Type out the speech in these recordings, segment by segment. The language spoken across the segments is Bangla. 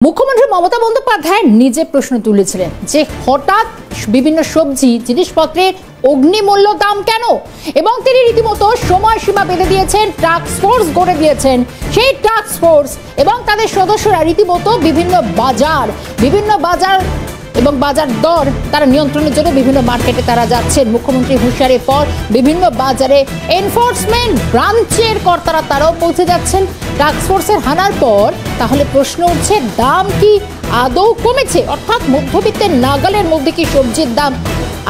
মুখ্যমন্ত্রী মমতা বন্দ্যোপাধ্যায় নিজে প্রশ্ন তুলেছিলেন যে হঠাৎ বিভিন্ন সবজি জিনিসপত্রের অগ্নিমূল্য দাম কেন, এবং তিনি রীতিমতো সময়সীমা বেঁধে দিয়েছেন, টাস্ক ফোর্স গড়ে দিয়েছেন। সেই টাস্ক ফোর্স এবং তাদের সদস্যরা রীতিমতো বিভিন্ন বাজার এবং বাজার দর তারা নিয়ন্ত্রণের জন্য বিভিন্ন মার্কেটে তারা যাচ্ছেন। মুখ্যমন্ত্রী হুঁশিয়ারির পর বিভিন্ন বাজারে এনফোর্সমেন্ট ব্রাঞ্চের কর্তারা তারাও পৌঁছে যাচ্ছেন টাস্ক ফোর্সের হানার পর। তাহলে প্রশ্ন উঠছে, দাম কি আদৌ কমেছে? অর্থাৎ মধ্যবিত্তের নাগালের মধ্যে কি সবজির দাম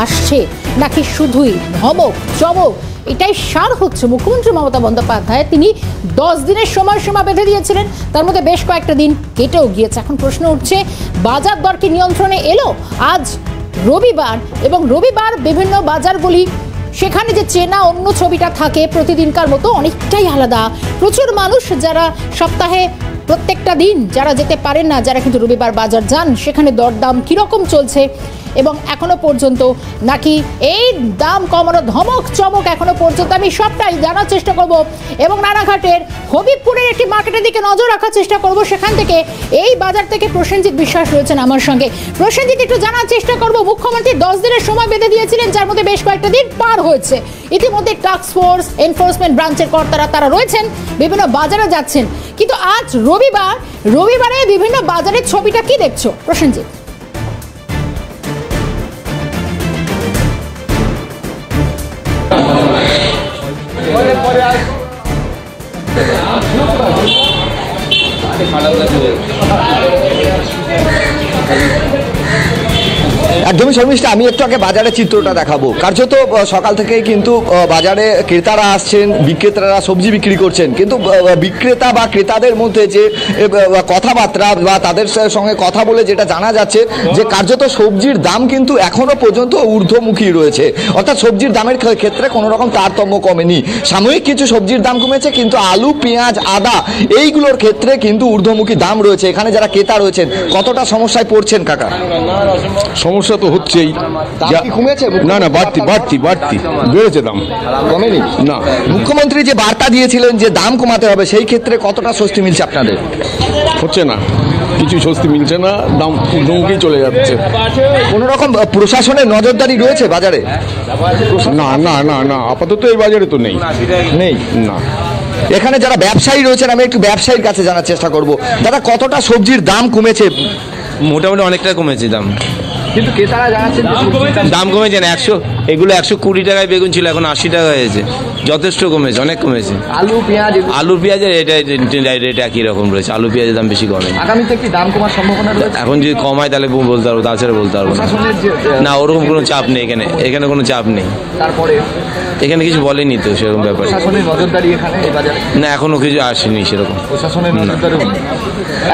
আসছে, নাকি শুধুই ধমক চমক? এটাই সার হচ্ছে মুখ্যমন্ত্রী মমতা বন্দ্যোপাধ্যায়। তিনি 10 দিনের সময়সীমা বেঁধে দিয়েছিলেন, তার মধ্যে বেশ কয়েকটা দিন কেটেও গিয়েছে। এখন প্রশ্ন উঠছে, বাজার দর কি নিয়ন্ত্রণে এলো? আজ রবিবার, এবং রবিবার বিভিন্ন বাজারগুলি সেখানে যে চেনা অন্য ছবিটা থাকে প্রতিদিনকার মতো অনেকটাই আলাদা। প্রচুর মানুষ যারা সপ্তাহে প্রত্যেকটা দিন যারা যেতে পারেন না, যারা কিন্তু রবিবার বাজার যান, সেখানে দরদাম কীরকম চলছে এবং এখনো পর্যন্ত নাকি এই দাম কমানো ধমক চমক এখনো পর্যন্ত আমি সবটাই জানার চেষ্টা করব। এবং রানাঘাটের হবিবপুরের একটি মার্কেটের দিকে নজর রাখার চেষ্টা করব। সেখান থেকে এই বাজার থেকে প্রসেনজিৎ বিশ্বাস রয়েছেন আমার সঙ্গে। প্রসেনজিৎ, একটু জানার চেষ্টা করব, মুখ্যমন্ত্রী 10 দিনের সময় বেঁধে দিয়েছিলেন, যার মধ্যে বেশ কয়েকটা দিন পার হয়েছে। ইতিমধ্যে টাস্ক ফোর্স এনফোর্সমেন্ট ব্রাঞ্চের কর্তারা তারা রয়েছেন, বিভিন্ন বাজারে যাচ্ছেন, কিন্তু আজ রবিবারে বিভিন্ন বাজারের ছবিটা কি দেখছো প্রসেনজিৎ? একদমই শর্মিষ্ঠা, আমি একটু আগে বাজারের চিত্রটা দেখাবো। কার্যত সকাল থেকেই কিন্তু বাজারে ক্রেতারা আসছেন, বিক্রেতারা সবজি বিক্রি করছেন, কিন্তু বিক্রেতা বা ক্রেতাদের মধ্যে যে কথাবার্তা বা তাদের সঙ্গে কথা বলে যেটা জানা যাচ্ছে যে কার্যত সবজির দাম কিন্তু এখনো পর্যন্ত ঊর্ধ্বমুখী রয়েছে। অর্থাৎ সবজির দামের ক্ষেত্রে কোনো রকম তারতম্য কমেনি। সাময়িক কিছু সবজির দাম কমেছে, কিন্তু আলু, পেঁয়াজ, আদা এইগুলোর ক্ষেত্রে কিন্তু ঊর্ধ্বমুখী দাম রয়েছে। এখানে যারা ক্রেতা রয়েছেন কতটা সমস্যায় পড়ছেন কাকা? সমস্যা তো হচ্ছেই। কমেছে না না, বাড়তি বেড়েছে, দাম কমেনি না। মুখ্যমন্ত্রী যে বার্তা দিয়েছিলেন যে দাম কমাতে হবে, সেই ক্ষেত্রে কতটা স্বস্তি মিলছে আপনাদের? হচ্ছে না, কিছু স্বস্তি মিলছে না, দাম ঊর্ধ্বমুখী চলে যাচ্ছে। কোন রকম প্রশাসনের নজরদারি রয়েছে বাজারে? না না না না, আপাতত এই বাজারে তো নেই না। এখানে যারা ব্যবসায়ী রয়েছেন, আমি একটু ব্যবসায়ীর কাছে জানার চেষ্টা করব। দাদা, কতটা সবজির দাম কমেছে? মোটামুটি অনেকটা কমেছে দাম, কিন্তু ক্রেতারা জানাচ্ছেন দাম কমেছে না। 120 টাকায় বেগুন ছিল, এখন 80 টাকা হয়েছে। যথেষ্ট কমেছে, অনেক কমেছে। আলু পেঁয়াজের রেট একই রকম রয়েছে, আলু পেঁয়াজের দাম বেশি কমে। আগামীতে কি দাম কমার সম্ভাবনা রয়েছে? এখন যদি কমায় তাহলে বলতে পারবো, তাছাড়া বলতে পারবো না। ওরকম কোনো চাপ নেই এখানে কোনো চাপ নেই। তারপরে এখানে কিছু বলেনি তো সেরকম ব্যাপারে। না, এখনো কিছু আসেনি সেরকম।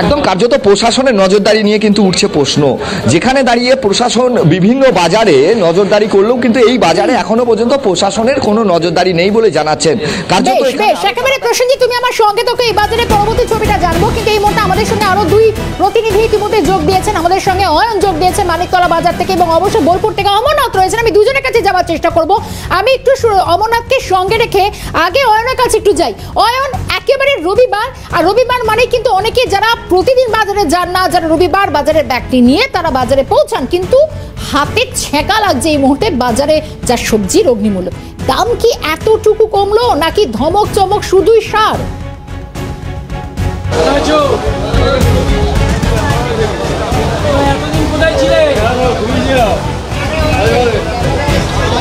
একদম কার্যত প্রশাসনের নজরদারি নিয়ে কিন্তু উঠছে প্রশ্ন। যেখানে দাঁড়িয়ে প্রশাসন বিভিন্ন বাজারে নজরদারি করলেও কিন্তু এই বাজারে এখনো পর্যন্ত প্রশাসনের কোনো নজরদারি নেই বলে জানাচ্ছেন। একেবারে প্রসেনজিৎ, তুমি আমার সঙ্গে তোকে এই বাজারে পরবর্তী ছবিটা জানবো, কিন্তু এই মুহূর্তে আমাদের সঙ্গে আরো 2 প্রতিনিধি ইতিমধ্যে যোগ দিয়েছেন। আমাদের সঙ্গে অয়ন যোগ দিয়েছেন মানিকতলা বাজার থেকে, এবং অবশ্যই বোলপুর থেকে অমরনাথ রয়েছেন। আমি দুজনের কাছে যাওয়ার চেষ্টা করব। আমি একটু অমরনাথকে সঙ্গে রেখে আগে অয়নের কাছে একটু যাই। অয়ন, একেবারে রবিবার, আর রবিবার মানে কিন্তু অনেকে যারা প্রতিদিন বাজারে যান না, যারা রবিবার বাজারের ব্যাগটি নিয়ে তারা বাজারে পৌঁছান, কিন্তু হাতে ছেঁকা লাগছে এই মুহূর্তে বাজারে যা সবজির অগ্নিমূল্য। দাম কি এতটুকু কমলো, নাকি ধমক চমক শুধুই সার?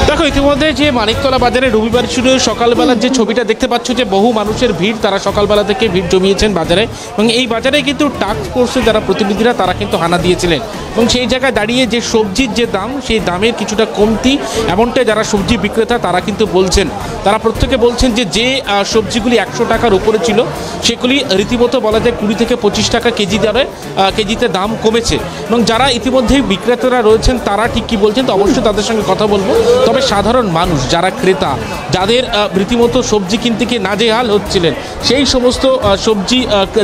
দেখো, ইতিমধ্যে যে মানিকতলা বাজারে রবিবার শুরু সকালবেলার যে ছবিটা দেখতে পাচ্ছ, যে বহু মানুষের ভিড়, তারা সকালবেলা থেকে ভিড় জমিয়েছেন বাজারে, এবং এই বাজারে কিন্তু টাস্ক ফোর্সের যারা প্রতিনিধিরা তারা কিন্তু হানা দিয়েছিলেন, এবং সেই জায়গায় দাঁড়িয়ে যে সবজির যে দাম, সেই দামের কিছুটা কমতি এমনটাই যারা সবজি বিক্রেতা তারা কিন্তু বলছেন। তারা প্রত্যেকে বলছেন যে সবজিগুলি 100 টাকার উপরে ছিল, সেগুলি রীতিমতো বলা যায় 20 থেকে 25 টাকা কেজিতে দাম কমেছে। এবং যারা ইতিমধ্যেই বিক্রেতারা রয়েছেন তারা ঠিক কী বলছেন তো অবশ্যই তাদের সঙ্গে কথা বলবো। তবে সাধারণ মানুষ যারা ক্রেতা, যাদের রীতিমতো সবজি কিনতে গিয়ে নাজেহাল হচ্ছিলেন, সেই সমস্ত সবজি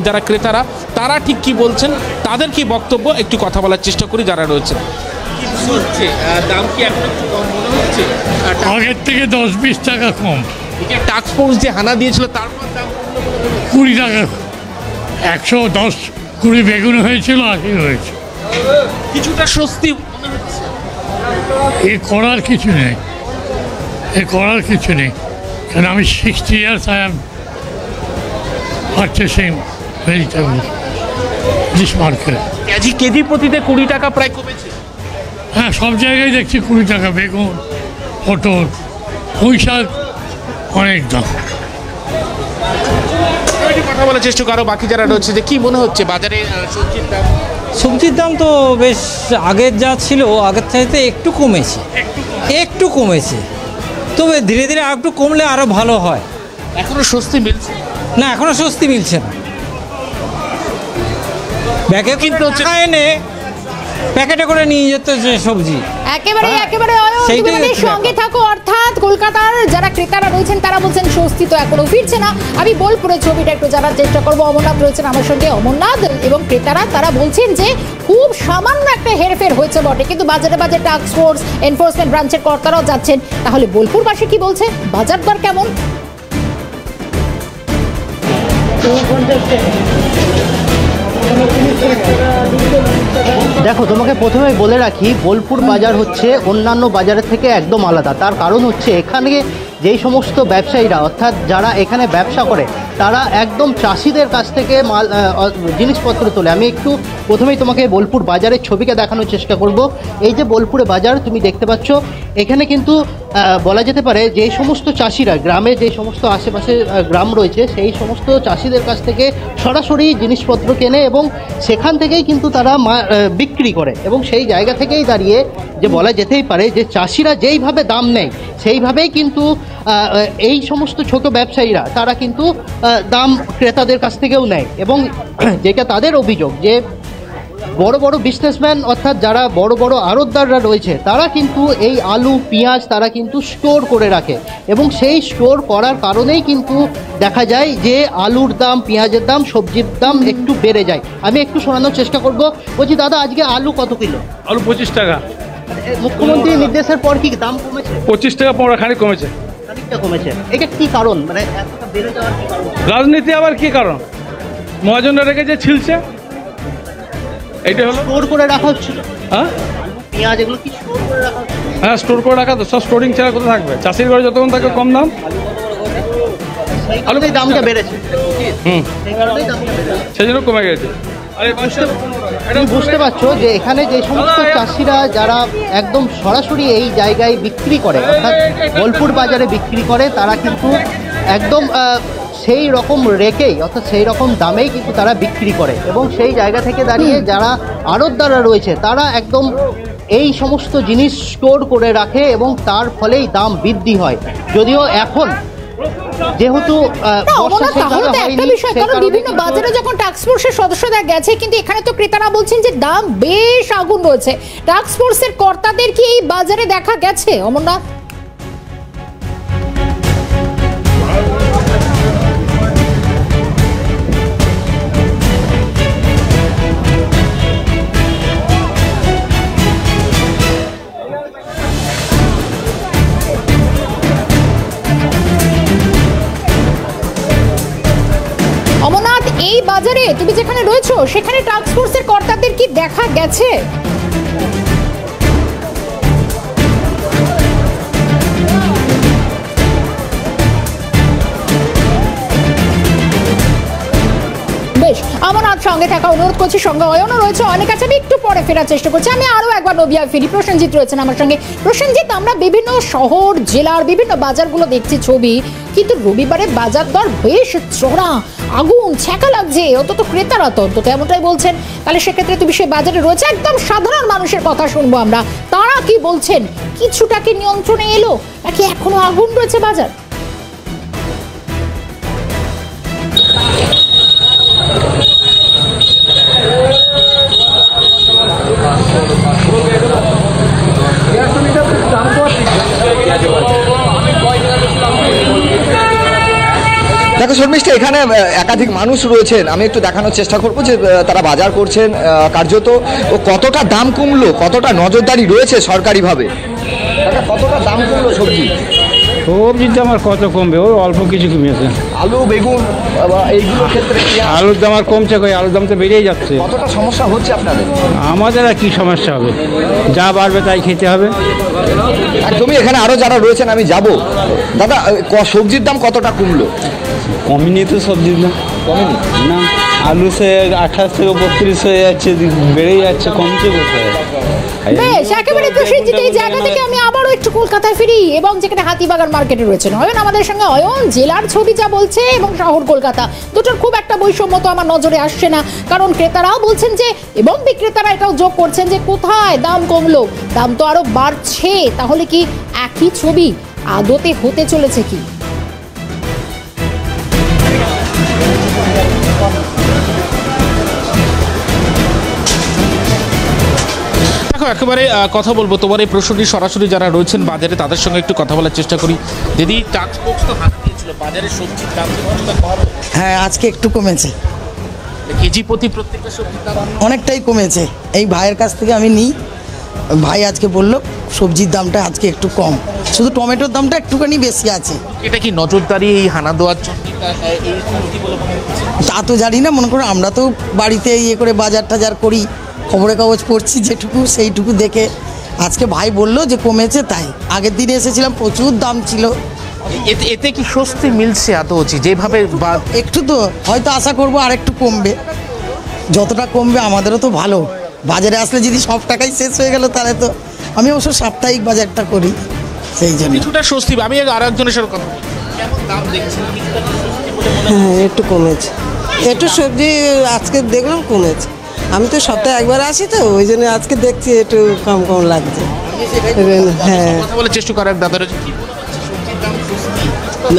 যারা ক্রেতারা তারা ঠিক কী বলছেন, তাদের কি বক্তব্য একটু কথা বলার চেষ্টা করি যারা রয়েছেন। দাম কি এখন একটু কম মনে হচ্ছে? আগের থেকে 10-20 টাকা কম। টাস্ক ফোর্স যে হানা দিয়েছিল তারপর দাম 20 টাকা 110 কুড়ি বেগুন হয়েছিল, 80 হয়েছে। কিছুটা স্বস্তি মনে হচ্ছে। এ করার কিছু নেই, এ করার কিছু নেই, কারণ আমি 60 years I am purchasing vegetables this market. KG প্রতিতে 20 টাকা প্রায় কমেছে। হ্যাঁ, সব জায়গায় দেখছি 20 টাকা বেগুন, পটল, পুঁই শাক অনেক দাম। একটু কথা বলার চেষ্টা করো বাকি যারা রয়েছে, যে কি মনে হচ্ছে বাজারে সবজির দাম? সবজির দাম তো বেশ আগের যা ছিল আগের চাইতে একটু কমেছে, তবে ধীরে ধীরে আর একটু কমলে আরও ভালো হয়। এখনো স্বস্তি মিলছে না, এখনও স্বস্তি মিলছে না। ব্যাগে কিন্তু এনে প্যাকেটে করে নিয়ে যেত যে সবজি, একেবারে সেইটাই তুমি আমাদের হচ্ছে সঙ্গে থাকো। অর্থাৎ কলকাতার যারা ক্রেতারা রয়েছেন তারা বলছেন স্বস্তি তো এখনো ফিরছে না। আমি বোলপুরের ছবিটা একটু জানার চেষ্টা করবো। অমরনাথ রয়েছেন আমার সঙ্গে। অমরনাথ, এবং ক্রেতারা তারা বলছেন যে খুব সামান্য একটা হেরফের হয়েছে বটে, কিন্তু বাজারে বাজারে টাস্ক ফোর্স এনফোর্সমেন্ট ব্রাঞ্চের কর্তারাও যাচ্ছেন। তাহলে বোলপুরবাসী কি বলছে, বাজার দর কেমন? দেখো, তোমাকে প্রথমে বলে রাখি, বোলপুর বাজার হচ্ছে অন্যান্য বাজারের থেকে একদম আলাদা। তার কারণ হচ্ছে এখানে যেই সমস্ত ব্যবসায়ীরা, অর্থাৎ যারা এখানে ব্যবসা করে, তারা একদম চাষিদের কাছ থেকে মাল জিনিসপত্র তোলে। আমি একটু প্রথমেই তোমাকে বোলপুর বাজারের ছবিকে দেখানোর চেষ্টা করব। এই যে বোলপুরে বাজার তুমি দেখতে পাচ্ছ, এখানে কিন্তু বলা যেতে পারে যে সমস্ত চাষিরা, গ্রামে যে সমস্ত আশেপাশে গ্রাম রয়েছে, সেই সমস্ত চাষিদের কাছ থেকে সরাসরি জিনিসপত্র কেনে এবং সেখান থেকেই কিন্তু তারা বিক্রি করে। এবং সেই জায়গা থেকেই দাঁড়িয়ে যে বলা যেতেই পারে যে চাষিরা যেইভাবে দাম নেয় সেইভাবেই কিন্তু এই সমস্ত ছোট ব্যবসায়ীরা তারা কিন্তু দাম ক্রেতাদের কাছ থেকেও নেয়। এবং যেটা তাদের অভিযোগ যে বড় বড় বিজনেসম্যান, অর্থাৎ যারা বড় বড় আড়তদাররা রয়েছে, তারা কিন্তু এই আলু পেঁয়াজ তারা কিন্তু স্টোর করে রাখে এবং সেই স্টোর করার কারণেই কিন্তু দেখা যায় যে আলুর দাম, পেঁয়াজের দাম, সবজির দাম একটু বেড়ে যায়। আমি একটু শোনানোর চেষ্টা করব। বলছি দাদা, আজকে আলু কত কিলো? আলু 25 টাকা। মুখ্যমন্ত্রীর নির্দেশের পর কি দাম কমেছে? 25 টাকা পড়া খানিক কমেছে। খানিকটা কমেছে, এটা কি কারণ? মানে এতটা বেড়ে যাওয়ার কি কারণ? রাজনীতি আবার কি কারণ? মহাজনরা রেখেছে, ছিলছে, এইটা হলো। স্টোর করে রাখা হচ্ছিল। হ্যাঁ, পেঁয়াজ এগুলো কি স্টোর করে রাখা হচ্ছিল? হ্যাঁ, স্টোর করে রাখা তো। সব স্টোরিং ছাড়া কোথায় থাকবে? চাষির ঘরে যতক্ষণ থাকে কম দাম, আলুর দামটা বেড়েছে। সেই কারণেই দামটা বেড়েছে, সেই জন্য কমে গেছে। তুমি বুঝতে পারছো যে এখানে যে সমস্ত চাষিরা যারা একদম সরাসরি এই জায়গায় বিক্রি করে, অর্থাৎ বোলপুর বাজারে বিক্রি করে, তারা কিন্তু একদম সেই রকম রেটেই, অর্থাৎ সেই রকম দামেই কিন্তু তারা বিক্রি করে। এবং সেই জায়গা থেকে দাঁড়িয়ে যারা আড়তদাররা রয়েছে, তারা একদম এই সমস্ত জিনিস স্টোর করে রাখে এবং তার ফলেই দাম বৃদ্ধি হয়। যদিও এখন যেহেতু একটা বিষয়, কারণ বিভিন্ন বাজারে যখন টাস্ক ফোর্সের সদস্যরা গেছে, কিন্তু এখানে তো ক্রেতারা বলছেন যে দাম বেশ আগুন রয়েছে। টাস্ক ফোর্সের কর্তাদের কি এই বাজারে দেখা গেছে অমরনাথ? এই বাজারে তুমি যেখানে রয়েছো সেখানে টাস্ক ফোর্সের কর্তাদের কি দেখা গেছে? বেশ, আমার সঙ্গে থাকা অনুরোধ করছি। সঙ্গে অয়নও রয়েছে, অনেক কাছে আমি একটু পরে ফেরার চেষ্টা করছি। আমি আরো একবার নবিয়া ফিরি। প্রসেনজিৎ রয়েছেন আমার সঙ্গে। প্রসেনজিৎ, আমরা বিভিন্ন শহর জেলার বিভিন্ন বাজারগুলো দেখছি ছবি, কিন্তু রবিবারে বাজার দর বেশ চড়া, আগুন ছ্যাঁকা লাগছে, অন্তত ক্রেতারা তো অন্তত এমনটাই বলছেন। তাহলে সেক্ষেত্রে তুমি সেই বাজারে রয়েছে, একদম সাধারণ মানুষের কথা শুনবো আমরা, তারা কি বলছেন? কিছুটা কি নিয়ন্ত্রণে এলো নাকি এখনো আগুন রয়েছে বাজার? দেখো শর্মিষ্ঠা, এখানে একাধিক মানুষ রয়েছেন। আমি একটু দেখানোর চেষ্টা করবো যে তারা বাজার করছেন কার্যত। ও কতটা দাম কমলো, কতটা নজরদারি রয়েছে সরকারিভাবে, কতটা দাম কমলো সবজি? সবজির দাম আর কত কমবে, ওই অল্প কিছু কমেছে। আলু বেগুন এইগুলোর ক্ষেত্রে আলুর দাম আর কমছে কই, আলুর দাম তো বেড়েই যাচ্ছে। কতটা সমস্যা হচ্ছে আপনাদের? আমাদের আর কি সমস্যা হবে, যা বাড়বে তাই খেতে হবে। একদমই। এখানে আরো যারা রয়েছেন আমি যাব। দাদা, সবজির দাম কতটা কমলো? কমেনি তো সবজির দাম, কমেনি না। আলু সে 28 থেকে 32 হয়ে যাচ্ছে, বেড়েই যাচ্ছে, কমছে কোথায়? বেশ, একেবারে প্রসেনজিৎ, এই জায়গা থেকে আমি আবারও একটু কলকাতায় ফিরি এবং যেখানে হাতিবাগান মার্কেটে রয়েছেন অয়ন আমাদের সঙ্গে। অয়ন, জেলার ছবি যা বলছে এবং শহর কলকাতা দুটোর খুব একটা বৈষম্য তো আমার নজরে আসছে না, কারণ ক্রেতারাও বলছেন যে এবং বিক্রেতারা এটাও যোগ করছেন যে কোথায় দাম কমলো, দাম তো আরো বাড়ছে। তাহলে কি একই ছবি আদতে হতে চলেছে কি? একেবারে কথা বলবো তোমার এই প্রশ্নটি সরাসরি যারা রয়েছেন বাজারে তাদের সঙ্গে একটু কথা বলার চেষ্টা করি। দিদি, টাস্ক ফোর্স তো হাত দিয়েছিল, বাজারে সবজির দাম হ্যাঁ আজকে একটু কমেছে, কেজি প্রতি প্রত্যেকটা সবজির দাম অনেকটাই কমেছে। এই ভাইয়ের কাছ থেকে আমি নিই, ভাই আজকে বললো সবজির দামটা আজকে একটু কম, শুধু টমেটোর দামটা একটুখানি বেশি আছে। এটা কি নজরদারি এই হানা দেওয়ার জন্য? তা তো জানি না, মনে করো আমরা তো বাড়িতে ইয়ে করে বাজার টাজার করি, খবরের কাগজ পড়ছি যেটুকু সেইটুকু দেখে আজকে ভাই বললো যে কমেছে, তাই। আগের দিনে এসেছিলাম প্রচুর দাম ছিল। এতে কি স্বস্তি মিলছে এত যেভাবে? একটু তো হয়তো আশা করবো আর একটু কমবে, যতটা কমবে আমাদেরও তো ভালো। বাজারে আসলে যদি সব টাকাই শেষ হয়ে গেল তাহলে তো, আমি অবশ্য সাপ্তাহিক বাজারটা করি সেই জন্য কিছুটা স্বস্তি। আমি আর একজনের সাথে কথা বলছি, কেমন দাম দেখছেন? হ্যাঁ একটু কমেছে, একটু সবজি আজকে দেখলাম কমেছে। আমি তো সপ্তাহে একবার আসি তো, ওই জন্য আজকে দেখছি একটু কম কম লাগছে। হ্যাঁ, কথা বলে চেষ্টা করার দাদারা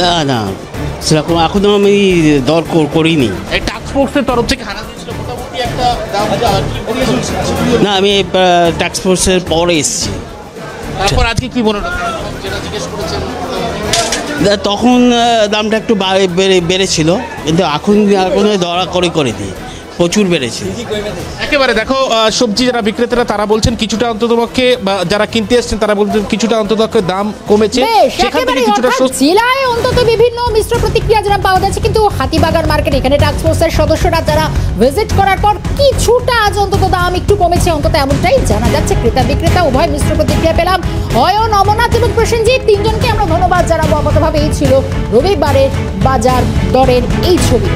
না না সেরকম এখনো আমি দর করিনি। এই টাস্ক ফোর্সের তরফ থেকে হানা দিয়েছিল মোটামুটি একটা দাম। না, আমি ট্যাক্স ফোর্সের পরে এসেছি। তারপর আজকে কি মনে হলো যেটা জিজ্ঞেস করেছেন? তখন দামটা একটু বেড়েছিল, কিন্তু এখন দরা করে দিই, প্রচুর বেড়েছে। একেবারে দেখো, সবজি যারা বিক্রেতারা তারা বলছেন কিছুটা অন্ততপক্ষে, যারা কিনতে এসেছেন তারা বলছেন কিছুটা অন্ততপক্ষে দাম কমেছে, সেখান থেকে কিছুটা জেলায় অন্তত বিভিন্ন মিশ্র প্রতিক্রিয়া যারা পাওয়া যাচ্ছে। কিন্তু হাতিবাগান মার্কেট এখানে টাস্ক ফোর্সের সদস্যরা যারা ভিজিট করার পর কিছুটা আজ অন্তত দাম একটু কমেছে, অন্তত এমনটাই জানা যাচ্ছে। ক্রেতা বিক্রেতা উভয় মিশ্র প্রতিক্রিয়া পেলাম। অয়ন, অমরনাথ এবং প্রসেনজিৎ তিনজনকে আমরা ধন্যবাদ জানাবো। আপাতভাবে এই ছিল রবিবারের বাজার দরের এই ছবি।